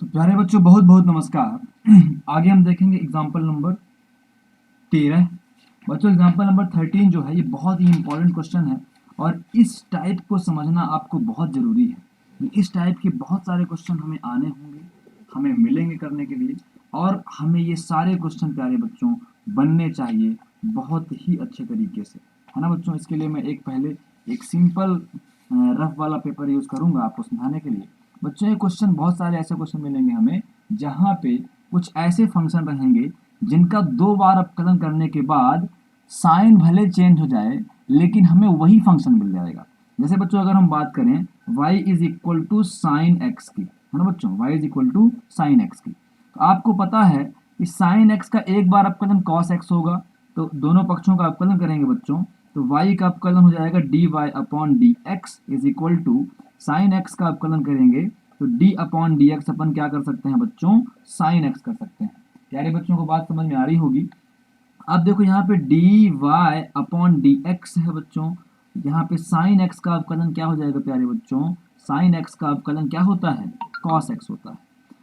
तो प्यारे बच्चों बहुत बहुत नमस्कार। आगे हम देखेंगे एग्जाम्पल नंबर 13। बच्चों एग्जाम्पल नंबर 13 जो है ये बहुत ही इंपॉर्टेंट क्वेश्चन है और इस टाइप को समझना आपको बहुत ज़रूरी है। इस टाइप के बहुत सारे क्वेश्चन हमें आने होंगे, हमें मिलेंगे करने के लिए, और हमें ये सारे क्वेश्चन प्यारे बच्चों बनने चाहिए बहुत ही अच्छे तरीके से, है ना बच्चों। इसके लिए मैं पहले एक सिंपल रफ वाला पेपर यूज़ करूँगा आपको समझाने के लिए। बच्चों ये क्वेश्चन, बहुत सारे ऐसे क्वेश्चन मिलेंगे हमें जहाँ पे कुछ ऐसे फंक्शन रहेंगे जिनका 2 बार अपकलन करने के बाद साइन भले चेंज हो जाए लेकिन हमें वही फंक्शन मिल जाएगा। जैसे बच्चों अगर हम बात करें y is equal to sine X की, है ना बच्चों, y is equal to sine X की, तो आपको पता है कि साइन एक्स का एक बार अपकलन कॉस एक्स होगा, तो दोनों पक्षों का अपकलन करेंगे बच्चों, तो y का अपकलन हो जाएगा d Y upon D x is equal to sine x का अपकलन करेंगे तो d अपॉन डी एक्स अपन क्या कर सकते हैं बच्चों, साइन एक्स कर सकते हैं। प्यारे बच्चों को बात समझ में आ रही होगी। अब देखो यहाँ पे d Y upon D x है बच्चों, यहाँ पे साइन एक्स का अवकलन क्या हो जाएगा प्यारे बच्चों, साइन एक्स का अवकलन क्या होता है, कॉस एक्स होता है।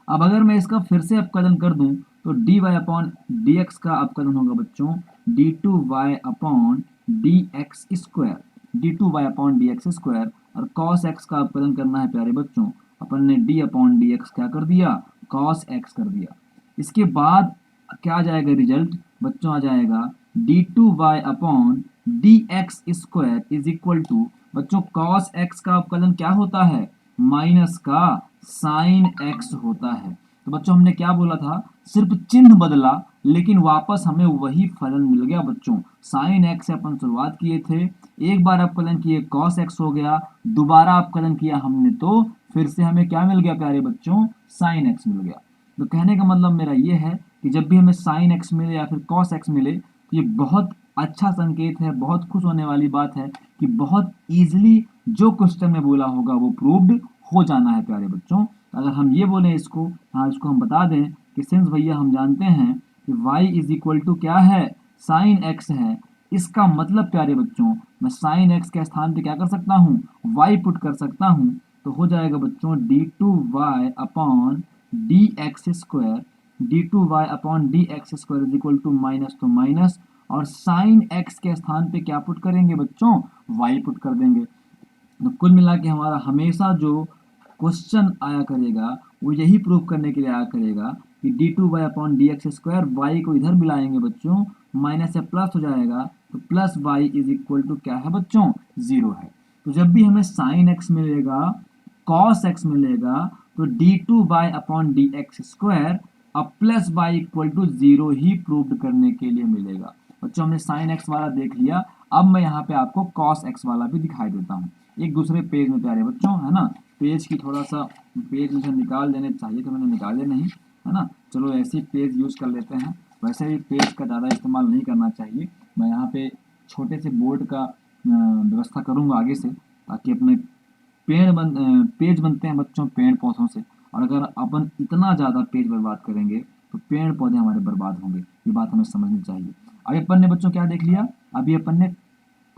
अब अगर मैं इसका फिर से अवकलन कर दूं तो D Y upon D x का अवकलन होगा बच्चों D two Y upon D x square, D two Y upon D x square, और कॉस एक्स का अवकलन करना है प्यारे बच्चों, अपन ने डी अपॉन डी एक्स क्या कर दिया, कॉस एक्स कर दिया। इसके बाद क्या आ जाएगा रिजल्ट बच्चों, आ जाएगा d two Y upon D x square is equal to बच्चों कॉस एक्स का अवकलन क्या होता है, माइनस का साइन एक्स होता है। तो बच्चों हमने क्या बोला था, सिर्फ चिन्ह बदला लेकिन वापस हमें वही फलन मिल गया बच्चों। साइन एक्स से अपन शुरुआत किए थे, एक बार अवकलन किए कॉस एक्स हो गया, दोबारा अवकलन किया हमने तो फिर से हमें क्या मिल गया प्यारे बच्चों, साइन एक्स मिल गया। तो कहने का मतलब मेरा ये है कि जब भी हमें साइन एक्स मिले या फिर कॉस एक्स मिले तो ये बहुत अच्छा संकेत है, बहुत खुश होने वाली बात है कि बहुत इजीली जो क्वेश्चन में बोला होगा वो प्रूव्ड हो जाना है प्यारे बच्चों। तो अगर हम ये बोलें इसको, हाँ इसको हम बता दें कि सिंस भैया हम जानते हैं कि y इज इक्वल टू क्या है, साइन एक्स है, इसका मतलब प्यारे बच्चों मैं साइन एक्स के स्थान पे क्या कर सकता हूँ, y पुट कर सकता हूँ। तो हो जाएगा बच्चों D two Y upon D x square, D two Y upon D x square is equal to minus तो माइनस, और साइन एक्स के स्थान पे क्या पुट करेंगे बच्चों, वाई पुट कर देंगे। तो कुल मिला के हमारा हमेशा जो क्वेश्चन आया करेगा वो यही प्रूव करने के लिए आया करेगा कि d two Y upon D x square, y को इधर मिलाएंगे बच्चों, माइनस से प्लस हो जाएगा, तो plus y is equal to क्या है बच्चों, जीरो है। तो जब भी हमें साइन एक्स मिलेगा, कॉस एक्स मिलेगा, तो d two Y upon D x square अब plus y equal to zero ही प्रूव करने के लिए मिलेगा। बच्चों हमने साइन एक्स वाला देख लिया, अब मैं यहाँ पे आपको कॉस एक्स वाला भी दिखाई देता हूँ एक दूसरे पेज में प्यारे बच्चों, है ना। पेज की थोड़ा सा, पेज मुझे निकाल देने चाहिए तो मैंने निकाले नहीं, है ना। चलो ऐसे ही पेज यूज़ कर लेते हैं, वैसे भी पेज का ज़्यादा इस्तेमाल नहीं करना चाहिए। मैं यहाँ पे छोटे से बोर्ड का व्यवस्था करूँगा आगे से, ताकि अपने पेज बनते हैं बच्चों पेड़ पौधों से, और अगर अपन इतना ज़्यादा पेज बर्बाद करेंगे तो पेड़ पौधे हमारे बर्बाद होंगे, ये बात हमें समझनी चाहिए। अभी अपन ने बच्चों क्या देख लिया, अभी अपन ने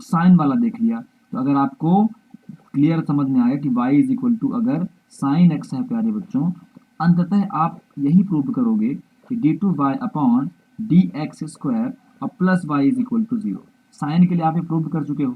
साइन वाला देख लिया। तो अगर आपको क्लियर समझ में आया कि y इज इक्वल टू अगर साइन एक्स है प्यारे बच्चों, तो अंततः आप यही प्रूव करोगे कि d two Y upon D x square और plus y is equal to zero. Sine के लिए आप ये प्रूव कर चुके हो।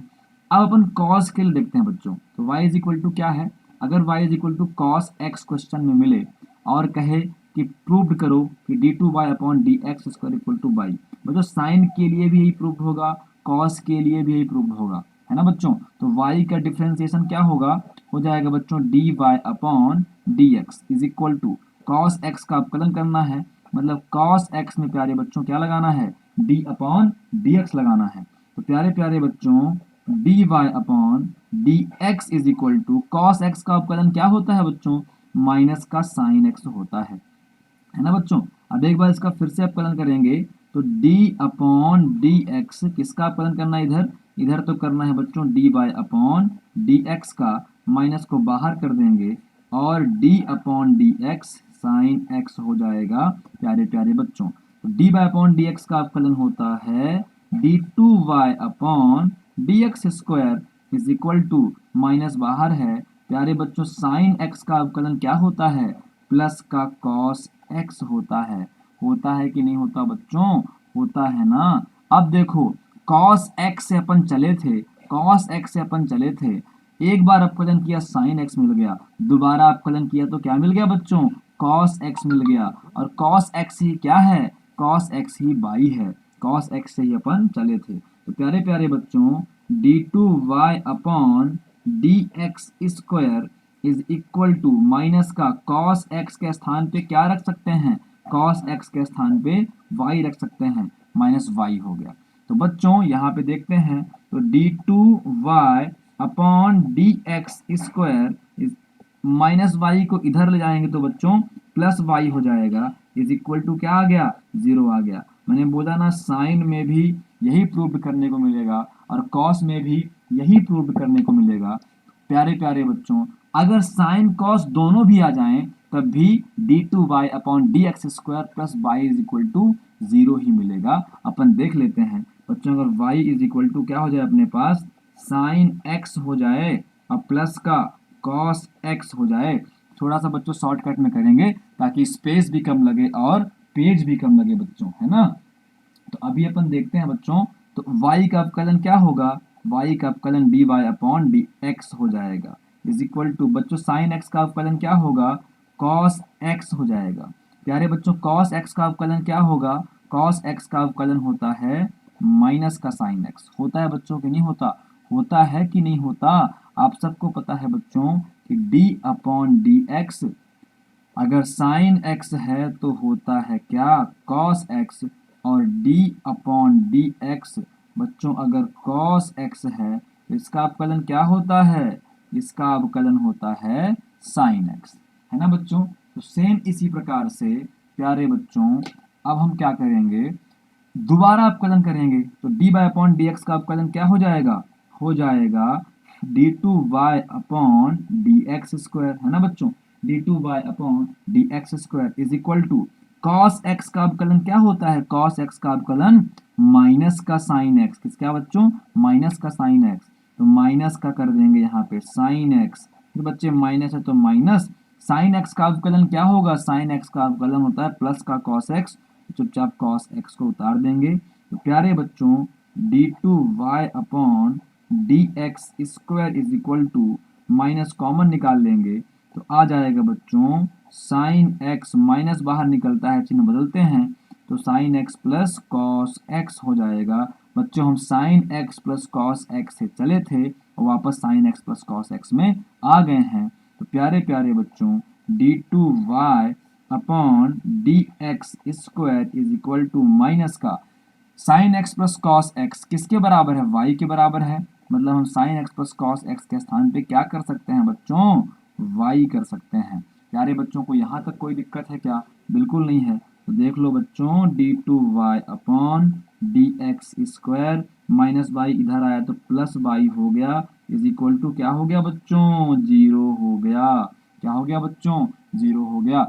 अब अपन कॉस के लिए देखते हैं बच्चों, तो y इज इक्वल टू क्या है, अगर y is equal to cos x question में मिले और कहे कि प्रूव करो कि d two Y upon D x square equal to y, बच्चों साइन के लिए भी यही प्रूव होगा, कॉस के लिए भी यही प्रूव होगा, है ना बच्चों। तो y का डिफ्रेंसिएशन क्या होगा, हो जाएगा बच्चों d Y upon D x is equal to cos x का अवकलन करना है, मतलब कॉस एक्स में प्यारे बच्चों क्या लगाना है, डी अपॉन डी एक्स लगाना है। तो प्यारे प्यारे बच्चों d Y upon D x is equal to cos x का अवकलन क्या होता है बच्चों, माइनस का साइन एक्स होता है ना बच्चों। अब एक बार इसका फिर से अवकलन करेंगे तो d अपॉन डी एक्स किसका अवकलन करना है, इधर इधर तो करना है बच्चों d Y upon D x का, माइनस को बाहर कर देंगे और d upon D x sine x हो जाएगा प्यारे प्यारे बच्चों। तो D Y upon D x का अवकलन होता है d two Y upon D x square is equal to, minus बाहर है प्यारे बच्चों, साइन एक्स का अवकलन क्या होता है, प्लस का कॉस एक्स होता है कि नहीं होता बच्चों? होता है ना। अब देखो कॉस एक्स से अपन चले थे, कॉस एक्स से अपन चले थे, एक बार अपकलन किया साइन एक्स मिल गया, दोबारा अपकलन किया तो क्या मिल गया बच्चों? कॉस एक्स मिल गया। और कॉस एक्स ही क्या है? कॉस एक्स ही वाई है। कॉस एक्स से ही अपन चले थे। तो प्यारे प्यारे बच्चों D two Y upon D x square is equal to minus का कॉस एक्स के स्थान पे क्या रख सकते हैं? कॉस एक्स के स्थान पे वाई रख सकते हैं, माइनस वाई हो गया। तो बच्चों यहाँ पे देखते हैं तो d two Y upon D x square is minus y को इधर ले जाएंगे तो बच्चों प्लस वाई हो जाएगा, इज इक्वल टू क्या आ गया? 0 आ गया। मैंने बोला ना साइन में भी यही प्रूव करने को मिलेगा और कॉस में भी यही प्रूव करने को मिलेगा। प्यारे प्यारे बच्चों अगर साइन कॉस दोनों भी आ जाएं तब भी d two Y upon D x square plus y is equal to 0 ही मिलेगा। अपन देख लेते हैं बच्चों, अगर y इज इक्वल टू क्या हो जाए अपने पास? साइन x हो जाए और प्लस का कॉस x हो जाए। थोड़ा सा बच्चों शॉर्टकट में करेंगे ताकि स्पेस भी कम लगे और पेज भी कम लगे बच्चों, है ना। तो अभी अपन देखते हैं बच्चों, तो y का अवकलन क्या होगा? y का अवकलन dy अपॉन डी एक्स हो जाएगा इज इक्वल टू बच्चों साइन x का अवकलन क्या होगा? कॉस x हो जाएगा। प्यारे बच्चों कॉस x का अवकलन क्या होगा? कॉस x का अवकलन होता है माइनस का साइन x। होता है बच्चों कि नहीं होता? होता है कि नहीं होता? आप सबको पता है बच्चों कि d अपॉन डी एक्स अगर साइन x है तो होता है क्या? Cos x। और d अपॉन डी एक्स बच्चों अगर कॉस x है तो इसका अवकलन क्या होता है? इसका अवकलन होता है साइन x, है ना बच्चों। तो सेम इसी प्रकार से प्यारे बच्चों अब हम क्या करेंगे? दोबारा अवकलन करेंगे तो d y upon D x का अवकलन क्या हो जाएगा? हो जाएगा d two Y upon D x square, है ना बच्चों। D two Y upon D x square is equal to cos x का अवकलन क्या होता है? कॉस एक्स का अवकलन माइनस का साइन एक्स। किसका बच्चों? माइनस का साइन एक्स। तो माइनस का कर देंगे यहाँ पे साइन एक्स, फिर बच्चे माइनस है तो माइनस साइन एक्स का अवकलन क्या होगा? साइन एक्स का अवकलन होता है प्लस का कॉस एक्स। चुपचाप कॉस एक्स को उतार देंगे। तो प्यारे बच्चों D two Y upon D x square is equal to minus common निकाल लेंगे तो आ जाएगा बच्चों साइन एक्स, माइनस बाहर निकलता है चिन्ह बदलते हैं तो sine x plus cos x हो जाएगा। बच्चों हम sine x plus cos x से चले थे और वापस sine x plus cos x में आ गए हैं। तो प्यारे प्यारे बच्चों D two Y upon D x square is equal to minus का sine x plus cos x किसके बराबर है? y के बराबर है। मतलब हम sine x plus cos x के स्थान पे क्या कर सकते हैं बच्चों? y कर सकते हैं। प्यारे बच्चों को यहाँ तक कोई दिक्कत है क्या? बिल्कुल नहीं है। तो देख लो बच्चों D two Y upon D x square minus y इधर आया तो प्लस वाई हो गया इज इक्वल टू क्या हो गया बच्चों? 0 हो गया। क्या हो गया बच्चों? 0 हो गया।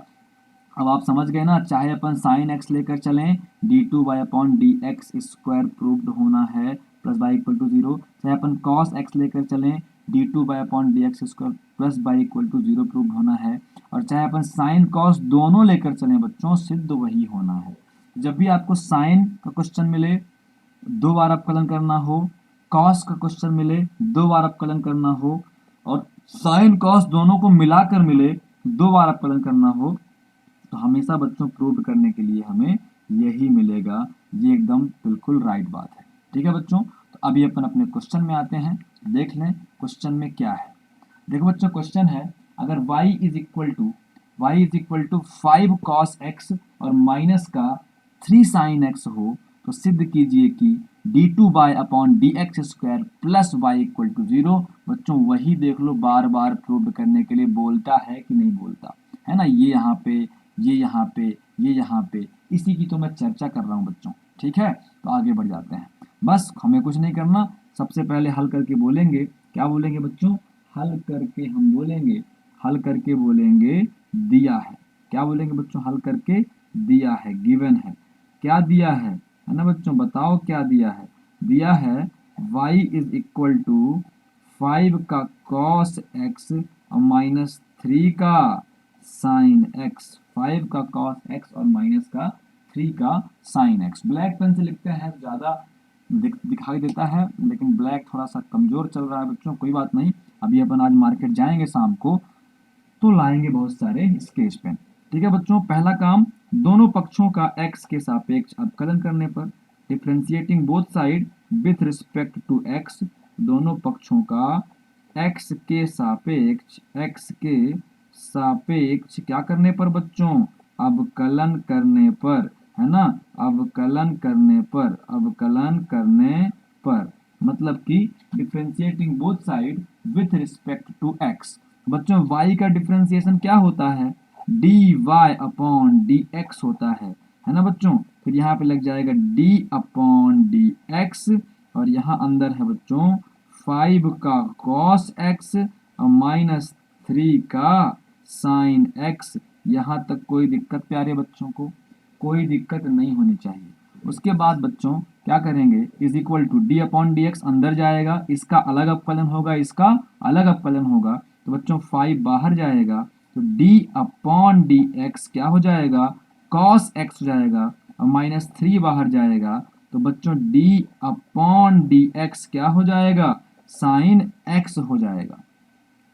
अब आप समझ गए ना, चाहे अपन साइन एक्स लेकर चलें d two Y upon D x square proved होना है प्लस वाई इक्वल टू 0, चाहे अपन कॉस एक्स लेकर चलें d two Y upon D x square plus y equal to 0 proved होना है, और चाहे अपन साइन कॉस दोनों लेकर चलें बच्चों सिद्ध वही होना है। जब भी आपको साइन का क्वेश्चन मिले 2 बार अवकलन करना हो, कॉस का क्वेश्चन मिले 2 बार अवकलन करना हो, और साइन कॉस दोनों को मिलाकर मिले 2 बार अवकलन करना हो, तो हमेशा बच्चों प्रूव करने के लिए हमें यही मिलेगा। ये एकदम बिल्कुल राइट बात है। ठीक है बच्चों, तो अभी अपन अपने क्वेश्चन में आते हैं, देख लें क्वेश्चन में क्या है। देखो बच्चों क्वेश्चन है अगर y is equal to 5 cos x और माइनस का 3 sin x हो तो सिद्ध कीजिए कि d two Y upon D x square plus y equal to 0। बच्चों वही देख लो बार बार प्रूव करने के लिए बोलता है कि नहीं बोलता है ना। ये यहाँ पे, ये यहाँ पे, ये यहाँ पे, इसी की तो मैं चर्चा कर रहा हूँ बच्चों। ठीक है, तो आगे बढ़ जाते हैं। बस हमें कुछ नहीं करना, सबसे पहले हल करके बोलेंगे। क्या बोलेंगे बच्चों? हल करके हम बोलेंगे, हल करके बोलेंगे दिया है। क्या बोलेंगे बच्चों? हल करके दिया है, गिवन है। क्या दिया है ना बच्चों? बताओ क्या दिया है? दिया है y इज इक्वल टू 5 का cos x और माइनस 3 का साइन एक्स, 5 का कॉस एक्स और माइनस का 3 का साइन एक्स। ब्लैक पेन से लिखते हैं ज़्यादा दिखाई देता है, लेकिन ब्लैक थोड़ा सा कमज़ोर चल रहा है बच्चों, कोई बात नहीं। अभी अपन आज मार्केट जाएंगे शाम को तो लाएंगे बहुत सारे स्केच पेन। ठीक है बच्चों, पहला काम, दोनों पक्षों का x के सापेक्ष अवकलन करने पर, differentiating both side with respect to x, दोनों पक्षों का x के सापेक्ष क्या करने पर बच्चों, अवकलन करने पर, है ना, अवकलन करने पर, मतलब कि differentiating both side with respect to x। बच्चों y का डिफ्रेंसिएशन क्या होता है, dy अपॉन dx होता है ना बच्चों। फिर यहाँ पे लग जाएगा d अपॉन dx, और यहाँ अंदर है बच्चों 5 का cos x और माइनस 3 का sin x। यहाँ तक कोई दिक्कत प्यारे बच्चों को, कोई दिक्कत नहीं होनी चाहिए। उसके बाद बच्चों क्या करेंगे, is equal to d upon D x अंदर जाएगा, इसका अलग अवकलन होगा, इसका अलग अवकलन होगा, तो बच्चों 5 बाहर जाएगा, तो d अपॉन डी एक्स क्या हो जाएगा, cos x हो जाएगा, और माइनस 3 बाहर जाएगा, तो बच्चों d अपॉन डी एक्स क्या हो जाएगा, sin x हो जाएगा,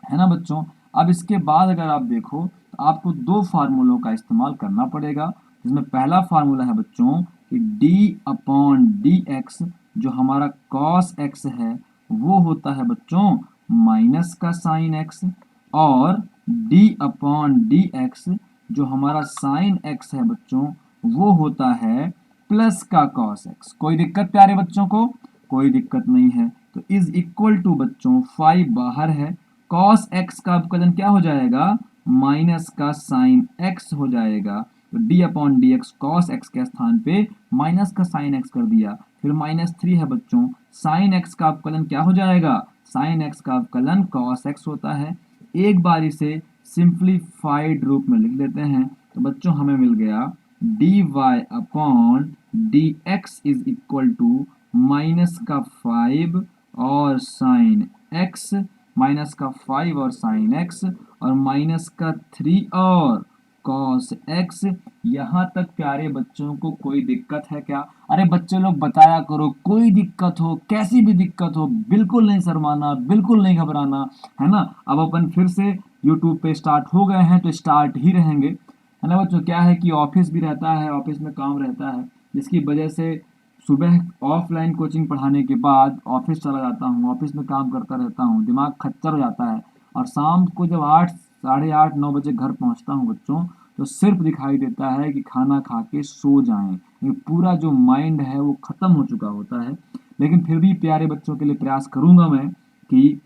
है ना बच्चों। अब इसके बाद अगर आप देखो तो आपको दो फार्मूलों का इस्तेमाल करना पड़ेगा, जिसमें पहला फार्मूला है बच्चों कि d अपॉन डी एक्स, जो हमारा cos x है वो होता है बच्चों माइनस का sin x, और d अपॉन डी एक्स जो हमारा sin x है बच्चों वो होता है प्लस का cos x। कोई दिक्कत प्यारे बच्चों को, कोई दिक्कत नहीं है। तो इज इक्वल टू बच्चों 5 बाहर है, cos x का अवकलन क्या हो जाएगा, माइनस का sin x हो जाएगा, तो d upon D x cos x के स्थान पे माइनस का sin x कर दिया, फिर माइनस 3 है बच्चों, sin x का अवकलन क्या हो जाएगा, sin x का अवकलन cos x होता है। एक बार इसे सिंप्लीफाइड रूप में लिख लेते हैं, तो बच्चों हमें मिल गया dy upon D x is equal to minus का 5 और sin x, माइनस का 5 और sin x, और माइनस का 3 और cos x। यहाँ तक प्यारे बच्चों को कोई दिक्कत है क्या? अरे बच्चे लोग बताया करो, कोई दिक्कत हो, कैसी भी दिक्कत हो, बिल्कुल नहीं शर्माना, बिल्कुल नहीं घबराना, है ना। अब अपन फिर से यूट्यूब पे स्टार्ट हो गए हैं तो स्टार्ट ही रहेंगे, है ना बच्चों। क्या है कि ऑफिस भी रहता है, ऑफिस में काम रहता है, जिसकी वजह से सुबह ऑफलाइन कोचिंग पढ़ाने के बाद ऑफिस चला जाता हूँ, ऑफिस में काम करता रहता हूँ, दिमाग खच्चर हो जाता है, और शाम को जब 8 साढ़े 8 9 बजे घर पहुँचता हूँ बच्चों, तो सिर्फ दिखाई देता है कि खाना खा के सो जाएं। ये पूरा जो माइंड है वो ख़त्म हो चुका होता है। लेकिन फिर भी प्यारे बच्चों के लिए प्रयास करूँगा मैं कि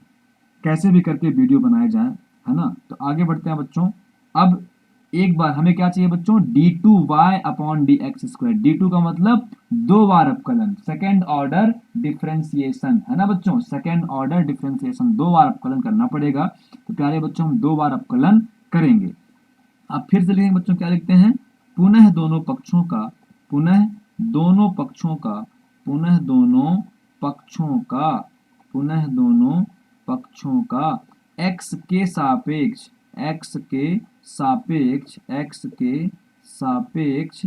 कैसे भी करके वीडियो बनाए जाए, है ना। तो आगे बढ़ते हैं बच्चों। अब एक बार हमें क्या चाहिए बच्चों, d2y upon D x square. d2 का मतलब दो बार अवकलन, सेकेंड ऑर्डर डिफ्रेंसिएशन, है ना बच्चों, सेकेंड ऑर्डर डिफ्रेंसिएशन, दो बार अवकलन करना पड़ेगा। तो प्यारे बच्चों हम दो बार अवकलन करेंगे। अब फिर से लिखेंगे बच्चों, क्या लिखते हैं, पुनः दोनों पक्षों का, पुनः दोनों पक्षों का, पुनः दोनों पक्षों का, पुनः दोनों पक्षों का x के सापेक्ष, x के सापेक्ष, x के सापेक्ष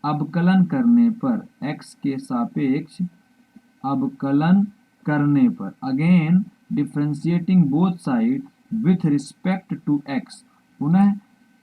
अवकलन करने पर, x के सापेक्ष अवकलन करने पर, again differentiating both side with respect to x, पुनः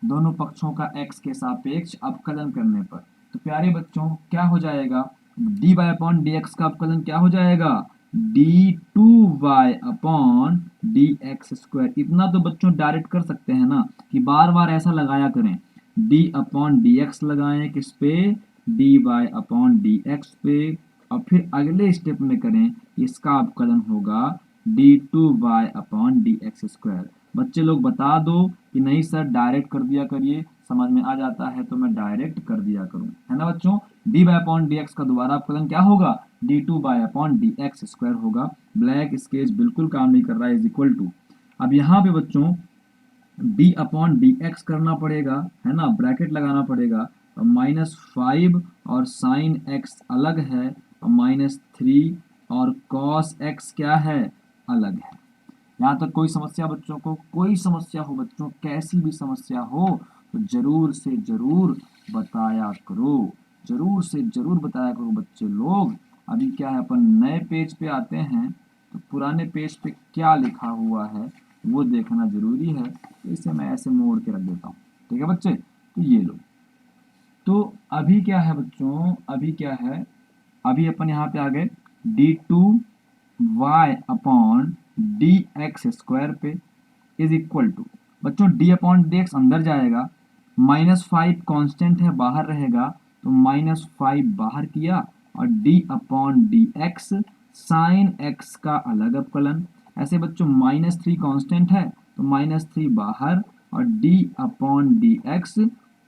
दोनों पक्षों का x के सापेक्ष अवकलन करने पर। तो प्यारे बच्चों क्या हो जाएगा, dy अपॉन डी एक्स का अवकलन क्या हो जाएगा, d2y upon D x square. इतना तो बच्चों डायरेक्ट कर सकते हैं ना, कि बार बार ऐसा लगाया करें, d अपॉन डी एक्स लगाएं किस पे, dy अपॉन डी एक्स पे, और फिर अगले स्टेप में करें, इसका अवकलन होगा d2y upon D x square. बच्चे लोग बता दो कि नहीं सर डायरेक्ट कर दिया करिए, समझ में आ जाता है तो मैं डायरेक्ट कर दिया करूं, है ना बच्चों। D y upon D x का दोबारा अवकलन क्या होगा, d2 by upon D x square होगा। ब्लैक स्केच बिल्कुल काम नहीं कर रहा है, इज इक्वल टू, अब यहाँ पे बच्चों d अपॉन डी एक्स करना पड़ेगा, है ना, ब्रैकेट लगाना पड़ेगा, और माइनस 5 और साइन x अलग है, और माइनस 3 और कॉस x क्या है, अलग है। यहाँ तक कोई समस्या बच्चों को? कोई समस्या हो बच्चों, कैसी भी समस्या हो तो जरूर से जरूर बताया करो, जरूर से जरूर बताया करो बच्चे लोग। अभी क्या है, अपन नए पेज पे आते हैं, तो पुराने पेज पे क्या लिखा हुआ है वो देखना जरूरी है। तो इसे मैं ऐसे मोड़ के रख देता हूँ, ठीक है बच्चे। तो ये लो, तो अभी क्या है बच्चों, अभी क्या है, अभी अपन यहाँ पे आ गए d two Y upon D x square पे इज इक्वल टू, बच्चों डी अपॉन डी एक्स अंदर जाएगा, -5 कांस्टेंट है बाहर रहेगा, तो -5 बाहर किया, और D upon D x sine x का अलग अवकलन। ऐसे बच्चों -3 कांस्टेंट है तो -3 बाहर, और D upon D x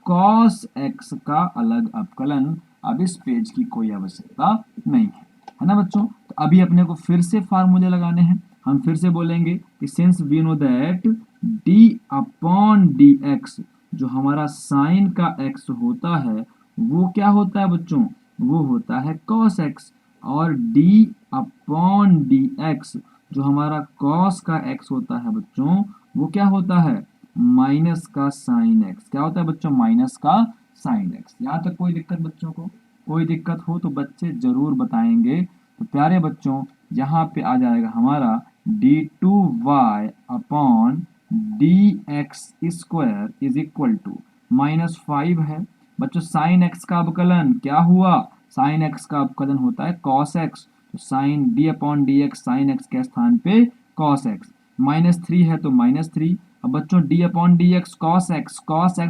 cos x का अलग अवकलन। अब इस पेज की कोई आवश्यकता नहीं है ना बच्चों। तो अभी अपने को फिर से फार्मूले लगाने हैं। हम फिर से बोलेंगे कि since we know that d upon D x, जो हमारा साइन का एक्स होता है वो क्या होता है बच्चों, वो होता है कॉस एक्स, और डी अपॉन डी एक्स जो हमारा कॉस का एक्स होता है बच्चों, वो क्या होता है, माइनस का साइन एक्स। क्या होता है बच्चों, माइनस का साइन एक्स। यहाँ तक कोई दिक्कत बच्चों को? कोई दिक्कत हो तो बच्चे जरूर बताएंगे। तो प्यारे बच्चों यहाँ पे आ जाएगा हमारा d two Y upon D x square is equal to -5 है बच्चों, साइन एक्स का अवकलन क्या हुआ, साइन एक्स का अवकलन होता है कॉस एक्स, तो sine d upon D x sine x के स्थान पे कॉस एक्स, -3 है तो -3। अब बच्चों d upon D x cos x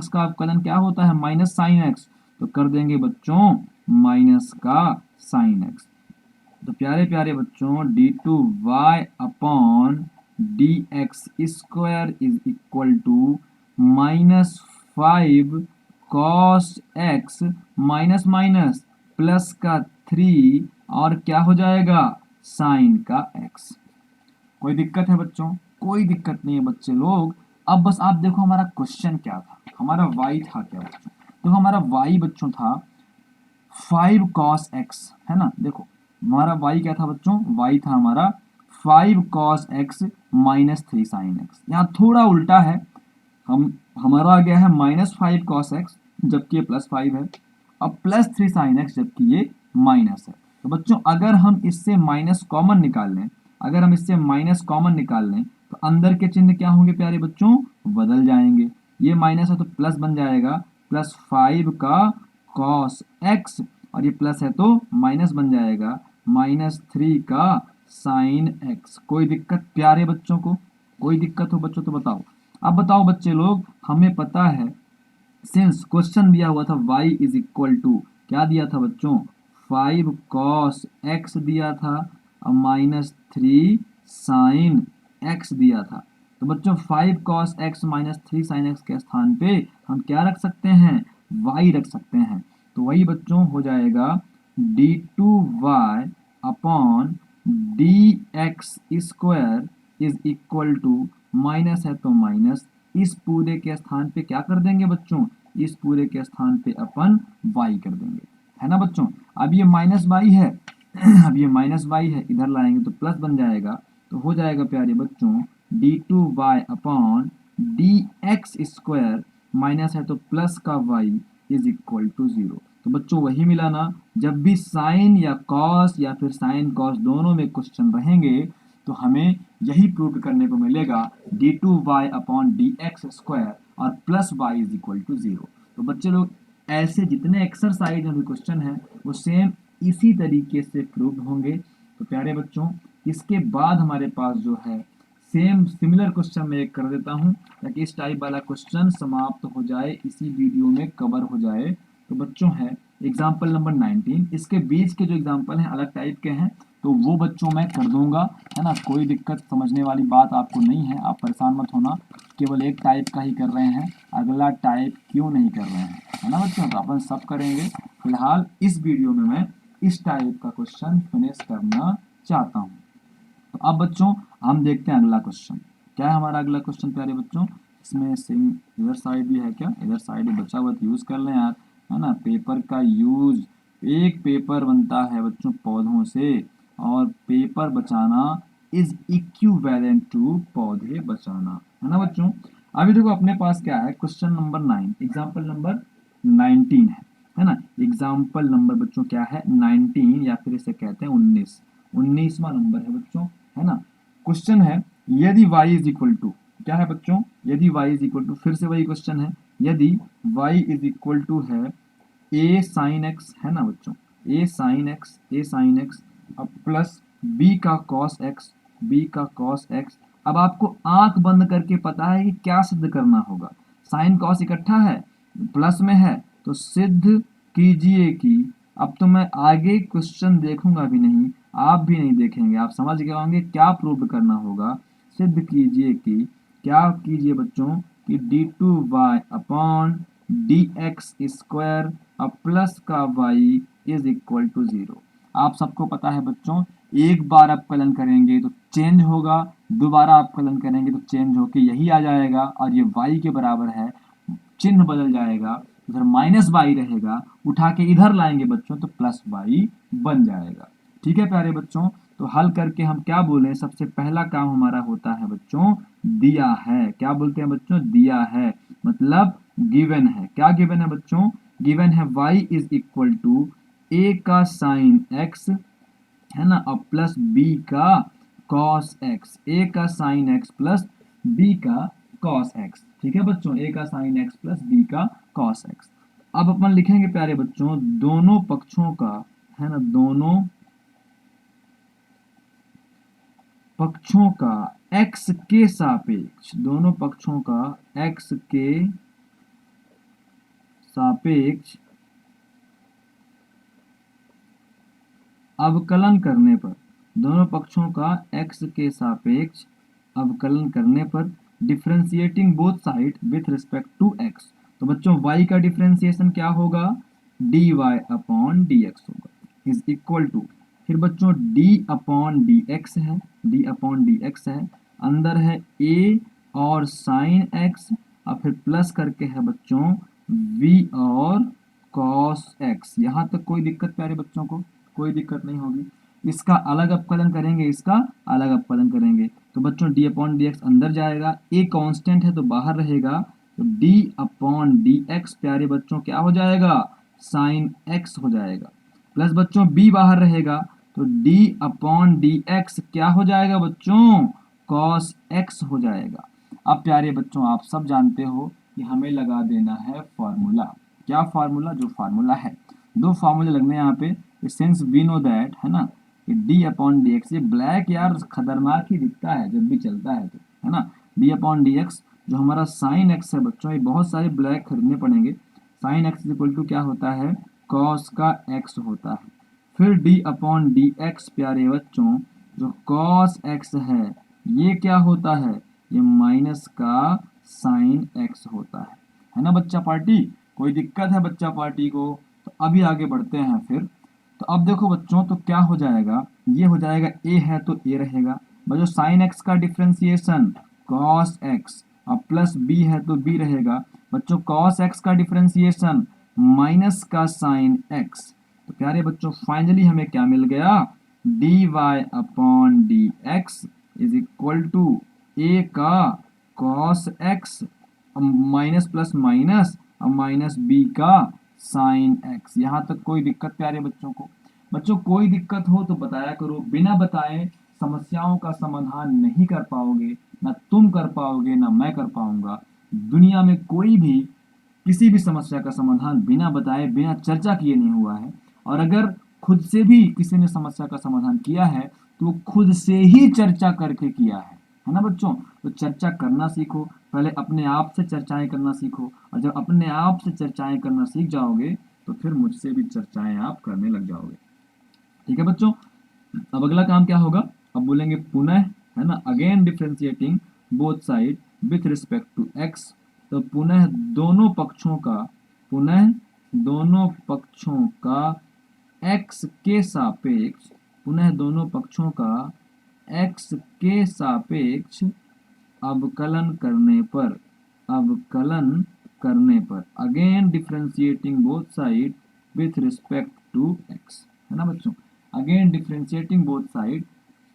का अवकलन क्या होता है, माइनस साइन एक्स, तो कर देंगे बच्चों माइनस का साइन एक्स। तो प्यारे प्यारे बच्चों D two Y upon D x square is equal to -5 cos x minus minus plus का 3, और क्या हो जाएगा, साइन का एक्स। कोई दिक्कत है बच्चों? कोई दिक्कत नहीं है बच्चे लोग। अब बस आप देखो हमारा क्वेश्चन क्या था, हमारा वाई था क्या बच्चों, देखो हमारा वाई बच्चों था 5 cos x, है ना। देखो हमारा y क्या था बच्चों, y था हमारा 5 cos x -3 sin x। यहाँ थोड़ा उल्टा है, हम हमारा आ गया है -5 cos x जबकि ये +5 है, अब +3 sin x जबकि ये माइनस है। तो बच्चों अगर हम इससे माइनस कॉमन निकाल लें, अगर हम इससे माइनस कॉमन निकाल लें तो अंदर के चिन्ह क्या होंगे प्यारे बच्चों, बदल जाएंगे। ये माइनस है तो प्लस बन जाएगा, +5 का कॉस एक्स, और ये प्लस है तो माइनस बन जाएगा -3 का साइन एक्स। कोई दिक्कत प्यारे बच्चों को? कोई दिक्कत हो बच्चों तो बताओ। अब बताओ बच्चे लोग, हमें पता है सिंस क्वेश्चन दिया हुआ था y इज इक्वल टू क्या दिया था बच्चों, 5 cos x दिया था और -3 sin x दिया था। तो बच्चों 5 cos x -3 sin x के स्थान पे हम क्या रख सकते हैं, y रख सकते हैं। तो वही बच्चों हो जाएगा d2y upon D x square is equal to, minus है तो माइनस, इस पूरे के स्थान पे क्या कर देंगे बच्चों, इस पूरे के स्थान पे अपन y कर देंगे, है ना बच्चों। अब ये -y है अब ये -y है, इधर लाएंगे तो प्लस बन जाएगा, तो हो जाएगा प्यारे बच्चों d2y upon D x square, minus है तो प्लस का y इज इक्वल टू 0। तो बच्चों वही मिला ना, जब भी साइन या कॉस या फिर साइन कॉस दोनों में क्वेश्चन रहेंगे तो हमें यही प्रूव करने को मिलेगा d2y upon D x square और plus y is equal to 0। तो बच्चे लोग ऐसे जितने एक्सरसाइज में भी क्वेश्चन हैं वो सेम इसी तरीके से प्रूव होंगे। तो प्यारे बच्चों इसके बाद हमारे पास जो है सेम सिमिलर क्वेश्चन मैं एक कर देता हूँ ताकि इस टाइप वाला क्वेश्चन समाप्त हो जाए, इसी वीडियो में कवर हो जाए। तो बच्चों है एग्जाम्पल नंबर 19, इसके बीच के जो एग्जाम्पल हैं अलग टाइप के हैं तो वो बच्चों मैं कर दूंगा, है ना। कोई दिक्कत समझने वाली बात आपको नहीं है, आप परेशान मत होना, केवल एक टाइप का ही कर रहे हैं, अगला टाइप क्यों नहीं कर रहे हैं, है ना बच्चों। तो अपन सब करेंगे, फिलहाल इस वीडियो में मैं इस टाइप का क्वेश्चन फिनिश करना चाहता हूँ। तो अब बच्चों हम देखते हैं अगला क्वेश्चन। क्या है हमारा अगला क्वेश्चन प्यारे बच्चों, इसमें सिंग इधर साइड भी है क्या, इधर साइड भी बचा हुआ यूज़ कर लें यार, है ना। पेपर का यूज़, एक पेपर बनता है बच्चों पौधों से और पेपर बचाना इज इक्विवेलेंट टू पौधे बचाना, है ना बच्चों। अभी देखो अपने पास क्या है, क्वेश्चन नंबर 9, एग्जाम्पल नंबर 19 है ना। एग्जाम्पल नंबर बच्चों क्या है, 19, या फिर इसे कहते हैं 19, 19वां नंबर है बच्चों, है ना। क्वेश्चन है, यदि y इज इक्वल टू, क्या है बच्चों, यदि y इज इक्वल टू, फिर से वही क्वेश्चन है, यदि y इज इक्वल टू है a sin x, है ना बच्चों, a sin x अब प्लस b का cos x, b का cos x। अब आपको आंख बंद करके पता है कि क्या सिद्ध करना होगा, साइन कॉस इकट्ठा है, प्लस में है, तो सिद्ध कीजिए कि, अब तो मैं आगे क्वेश्चन देखूंगा भी नहीं, आप भी नहीं देखेंगे, आप समझ गए होंगे क्या प्रूव करना होगा। सिद्ध कीजिए कि, क्या कीजिए बच्चों, कि d2y अपॉन dx स्क्वायर अब प्लस का y इज इक्वल टू 0। आप सबको पता है बच्चों, एक बार अवकलन करेंगे तो चेंज होगा, दोबारा अवकलन करेंगे तो चेंज होके यही आ जाएगा, और ये y के बराबर है, चिन्ह बदल जाएगा, उधर माइनस वाई रहेगा, उठा के इधर लाएंगे बच्चों तो प्लस वाई बन जाएगा। ठीक है प्यारे बच्चों, तो हल करके हम क्या बोले, सबसे पहला काम हमारा होता है बच्चों, दिया है, क्या बोलते हैं बच्चों, दिया है, मतलब गिवन है, क्या गिवन है बच्चों, गिवन है y is equal to a का साइन x, है ना, और प्लस b का cos x, a का साइन x प्लस b का cos x। ठीक है बच्चों, a का साइन x प्लस b का cos x। अब अपन लिखेंगे प्यारे बच्चों, दोनों पक्षों का, है ना, दोनों पक्षों का x के सापेक्ष, दोनों पक्षों का x के सापेक्ष अवकलन करने पर, दोनों पक्षों का x के सापेक्ष अवकलन करने पर differentiating both side with respect to x। तो बच्चों y का डिफरेंशिएशन क्या होगा, dy अपॉन dx होगा, इज इक्वल टू, फिर बच्चों d अपॉन dx है, d अपॉन dx है, अंदर है a और साइन x, और फिर प्लस करके है बच्चों v और cos x। यहाँ तक कोई दिक्कत प्यारे बच्चों को, कोई दिक्कत नहीं होगी। इसका अलग अपकलन करेंगे, इसका अलग अपकलन करेंगे, तो बच्चों d अपॉन डी एक्स अंदर जाएगा, a कांस्टेंट है तो बाहर रहेगा, तो d अपॉन डी एक्स प्यारे बच्चों क्या हो जाएगा, साइन x हो जाएगा, प्लस बच्चों b बाहर रहेगा, तो d अपॉन डी एक्स क्या हो जाएगा बच्चों, cos x हो जाएगा। अब प्यारे बच्चों आप सब जानते हो कि हमें लगा देना है फॉर्मूला, क्या फॉर्मूला, जो फॉर्मूला है, दो फॉर्मूले लगने यहाँ पे, सिंस वी नो दैट, है ना, कि d अपॉन डी एक्स, ये ब्लैक यार खतरनाक ही दिखता है जब भी चलता है तो, है ना, d अपॉन डी एक्स जो हमारा साइन x है बच्चों, ये बहुत सारे ब्लैक खरीदने पड़ेंगे, साइन x इक्वल टू क्या होता है, cos का x होता है, फिर d अपॉन डी एक्स प्यारे बच्चों जो cos x है, ये क्या होता है, ये माइनस का साइन x होता है ना बच्चा पार्टी, कोई दिक्कत है बच्चा पार्टी को। तो अभी आगे बढ़ते हैं फिर, तो अब देखो बच्चों, तो क्या हो जाएगा, ये हो जाएगा a है तो a रहेगा, बच्चों साइन x का डिफरेंशिएशन cos x, और प्लस b है तो b रहेगा, बच्चों cos x का डिफरेंशिएशन माइनस का साइन x। तो प्यारे बच्चों फाइनली हमें क्या मिल गया, dy upon D x is equal to a का cos x minus plus minus और माइनस b का साइन x। यहाँ तक कोई दिक्कत प्यारे बच्चों को, बच्चों कोई दिक्कत हो तो बताया करो, बिना बताए समस्याओं का समाधान नहीं कर पाओगे, ना तुम कर पाओगे ना मैं कर पाऊंगा। दुनिया में कोई भी किसी भी समस्या का समाधान बिना बताए बिना चर्चा किए नहीं हुआ है, और अगर खुद से भी किसी ने समस्या का समाधान किया है तो वो खुद से ही चर्चा करके किया है ना बच्चों। तो चर्चा करना सीखो, पहले अपने आप से चर्चाएं करना सीखो, और जब अपने आप से चर्चाएं करना सीख जाओगे तो फिर मुझसे भी चर्चाएं आप करने लग जाओगे। ठीक है बच्चों, अब अगला काम क्या होगा, अब बोलेंगे पुनः, है ना, again differentiating both side with respect to x. तो पुनः दोनों पक्षों का, पुनः दोनों पक्षों का x के सापेक्ष, पुनः दोनों पक्षों का x के सापेक्ष अवकलन करने पर, अवकलन करने पर, again differentiating both side with respect to x, है ना बच्चों, again differentiating both side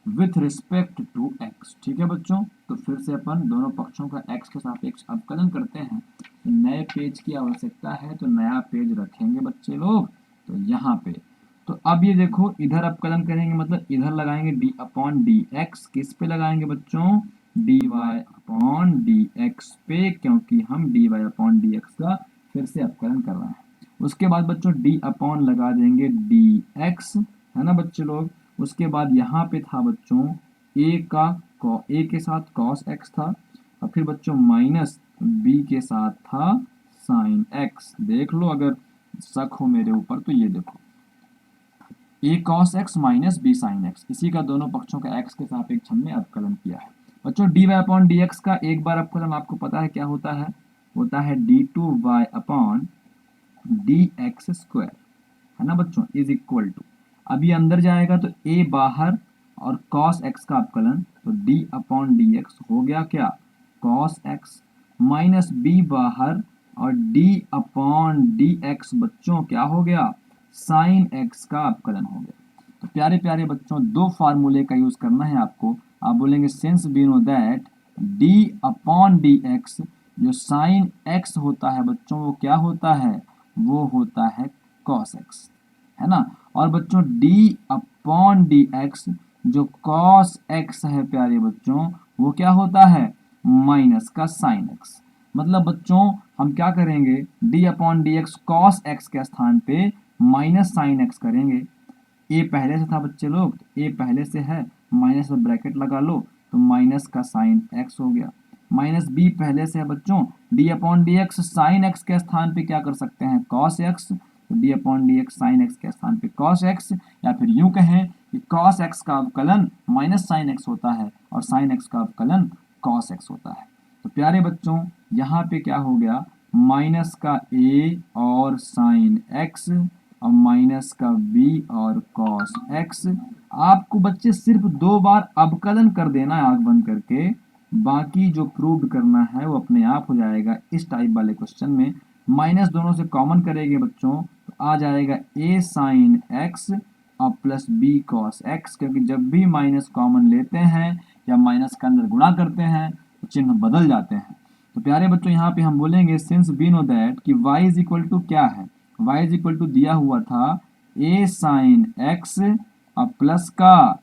with respect to x. ठीक है बच्चों, तो फिर से अपन दोनों पक्षों का एक्स के सापेक्ष अवकलन करते हैं। तो नए पेज की आवश्यकता है तो नया पेज रखेंगे बच्चे लोग। तो यहाँ पे तो अब ये देखो इधर अवकलन करेंगे, मतलब इधर लगाएंगे डी अपॉन डी एक्स। किस पे लगाएंगे बच्चों? D Y upon D x पे, क्योंकि हम d Y upon D x का फिर से अवकलन कर रहे हैं। उसके बाद बच्चों डी अपॉन लगा देंगे डी एक्स, है ना बच्चे लोग। उसके बाद यहाँ पे था बच्चों ए के साथ कॉस एक्स था, और फिर बच्चों माइनस बी के साथ था साइन एक्स। देख लो अगर शक हो मेरे ऊपर तो ये देखो a cos x minus b sine x, इसी का दोनों पक्षों का एक्स के सापेक्ष हमने अवकलन किया है। बच्चों d Y upon D x का एक बार अवकलन आपको पता है क्या होता है? होता है d two Y upon D x square, है ना बच्चों, इज इक्वल टू, अब ये अंदर जाएगा तो a बाहर और cos x का अवकलन, तो d अपॉन डी एक्स हो गया क्या? cos x माइनस b बाहर और d अपॉन डी एक्स बच्चों क्या हो गया? sin x का अवकलन हो गया। तो प्यारे प्यारे बच्चों दो फार्मूले का यूज करना है आपको। आप बोलेंगे since we know that d upon D x जो sin x होता है बच्चों वो क्या होता है? वो होता है cos x, है ना। और बच्चों d अपॉन डी एक्स जो cos x है प्यारे बच्चों वो क्या होता है? माइनस का sin x। मतलब बच्चों हम क्या करेंगे? d upon D x cos x के स्थान पे माइनस साइन एक्स करेंगे। a पहले से था बच्चे लोग, a पहले से है, माइनस में ब्रैकेट लगा लो तो माइनस का साइन x हो गया। माइनस b पहले से है बच्चों, d upon D x sine x के स्थान पे क्या कर सकते हैं? cos x, तो d upon D x sine x के स्थान पे cos x, या फिर यूं कहें कि cos x का अवकलन माइनस साइन x होता है और साइन x का अवकलन cos x होता है। तो प्यारे बच्चों यहाँ पे क्या हो गया? माइनस का a और साइन x और माइनस का b और cos x। आपको बच्चे सिर्फ दो बार अवकलन कर देना है आंख बंद करके, बाकी जो प्रूव करना है वो अपने आप हो जाएगा। इस टाइप वाले क्वेश्चन में माइनस दोनों से कॉमन करेंगे बच्चों तो आ जाएगा a साइन x और प्लस b cos x, क्योंकि जब भी माइनस कॉमन लेते हैं या माइनस के अंदर गुणा करते हैं तो चिन्ह बदल जाते हैं। तो प्यारे बच्चों यहाँ पे हम बोलेंगे सिंस वी नो दैट कि y इज इक्वल टू क्या है? y इज इक्वल टू दिया हुआ था a साइन x और प्लस का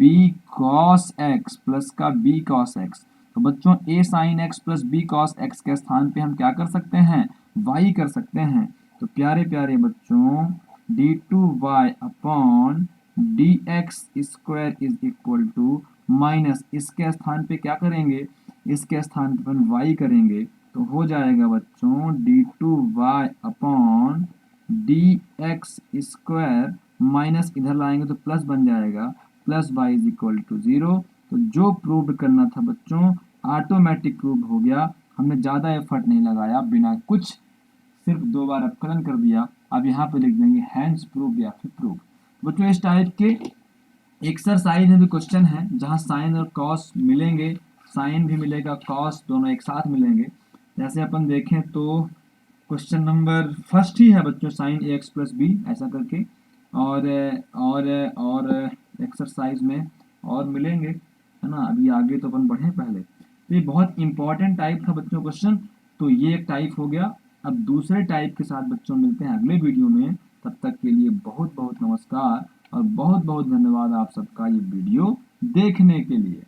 b cos x, प्लस का b cos x। तो बच्चों a sine x plus b cos x के स्थान पे हम क्या कर सकते हैं? y कर सकते हैं। तो प्यारे प्यारे बच्चों d2y upon D x square is equal to minus इसके स्थान पे क्या करेंगे? इसके स्थान पे अपन y करेंगे तो हो जाएगा बच्चों d2y upon D x square, minus इधर लाएंगे तो प्लस बन जाएगा, plus y is equal to 0। तो जो प्रूव करना था बच्चों ऑटोमेटिक प्रूव हो गया, हमने ज़्यादा एफर्ट नहीं लगाया, बिना कुछ सिर्फ दो बार अवकलन कर दिया। अब यहाँ पे लिख देंगे हैंड्स प्रूव या फिर प्रूव। बच्चों इस टाइप के एक्सरसाइज में भी क्वेश्चन है जहाँ साइन और कॉस मिलेंगे, साइन भी मिलेगा कॉस दोनों एक साथ मिलेंगे। जैसे अपन देखें तो क्वेश्चन नंबर फर्स्ट ही है बच्चों साइन ए एक्स प्लस बी ऐसा करके, और एक्सरसाइज में और मिलेंगे, है ना। अभी आगे तो अपन बढ़े पहले, तो ये बहुत इंपॉर्टेंट टाइप था बच्चों क्वेश्चन। तो ये एक टाइप हो गया। अब दूसरे टाइप के साथ बच्चों मिलते हैं अगले वीडियो में। तब तक के लिए बहुत बहुत नमस्कार और बहुत बहुत धन्यवाद आप सबका ये वीडियो देखने के लिए।